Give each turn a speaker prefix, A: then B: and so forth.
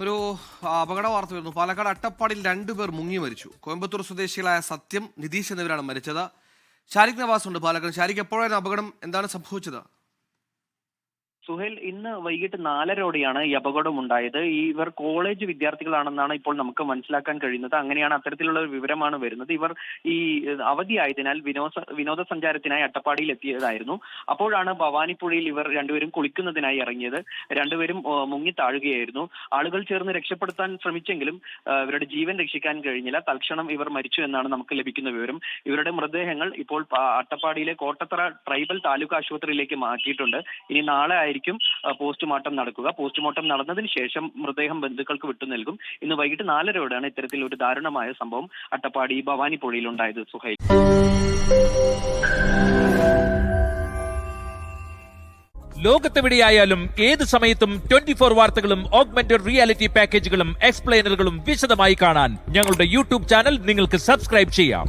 A: ഒരു അപകട വാർത്ത വരുന്നു. പാലക്കാട് അട്ടപ്പാടിയിൽ 2 പേർ മുങ്ങി മരിച്ചു. കോയമ്പത്തൂർ സ്വദേശികളായ സത്യം, നിതീഷ് എന്നിവരാണ് മരിച്ചത്. ഷാരിഖ് നവാസ് ഉണ്ട് പാലക്കാട്. ഷാരിഖ്, എപ്പോഴാണ് അപകടം? എന്താണ് സംഭവിച്ചത്?
B: സുഹേൽ, ഇന്ന് വൈകിട്ട് 4:30 ഈ അപകടം ഉണ്ടായത്. ഇവർ കോളേജ് വിദ്യാർത്ഥികളാണെന്നാണ് ഇപ്പോൾ നമുക്ക് മനസ്സിലാക്കാൻ കഴിയുന്നത്. അങ്ങനെയാണ്, അത്തരത്തിലുള്ള ഒരു വിവരമാണ് വരുന്നത്. ഇവർ ഈ അവധിയായതിനാൽ വിനോദസഞ്ചാരത്തിനായി അട്ടപ്പാടിയിൽ എത്തിയതായിരുന്നു. അപ്പോഴാണ് ഭവാനിപ്പുഴയിൽ ഇവർ രണ്ടുപേരും കുളിക്കുന്നതിനായി ഇറങ്ങിയത്. രണ്ടുപേരും മുങ്ങി താഴുകയായിരുന്നു. ആളുകൾ ചേർന്ന് രക്ഷപ്പെടുത്താൻ ശ്രമിച്ചെങ്കിലും ഇവരുടെ ജീവൻ രക്ഷിക്കാൻ കഴിഞ്ഞില്ല. തൽക്ഷണം ഇവർ മരിച്ചു എന്നാണ് നമുക്ക് ലഭിക്കുന്ന വിവരം. ഇവരുടെ മൃതദേഹങ്ങൾ ഇപ്പോൾ അട്ടപ്പാടിയിലെ കോട്ടത്തറ ട്രൈബൽ താലൂക്ക് ആശുപത്രിയിലേക്ക് മാറ്റിയിട്ടുണ്ട്. ഇനി നാളെ പോസ്റ്റ്മോർട്ടം നടക്കുക. പോസ്റ്റ്മോർട്ടം നടന്നതിന് ശേഷം മൃതദേഹം ബന്ധുക്കൾക്ക് വിട്ടു നൽകും. ഇന്ന് വൈകിട്ട് 4:30 ഇത്തരത്തിൽ ഒരു ദാരുണമായ സംഭവം അട്ടപ്പാടി ഭവാനിപ്പുഴയിൽ ഉണ്ടായത്. സുഹൈൽ,
C: ലോകത്തെവിടെയായാലും ഏത് സമയത്തും 24 വാർത്തകളും ഓഗ്മെന്റഡ് റിയാലിറ്റി പാക്കേജുകളും എക്സ്പ്ലെയിനറുകളും വിശദമായി കാണാൻ ഞങ്ങളുടെ യൂട്യൂബ് ചാനൽ നിങ്ങൾക്ക് സബ്സ്ക്രൈബ് ചെയ്യാം.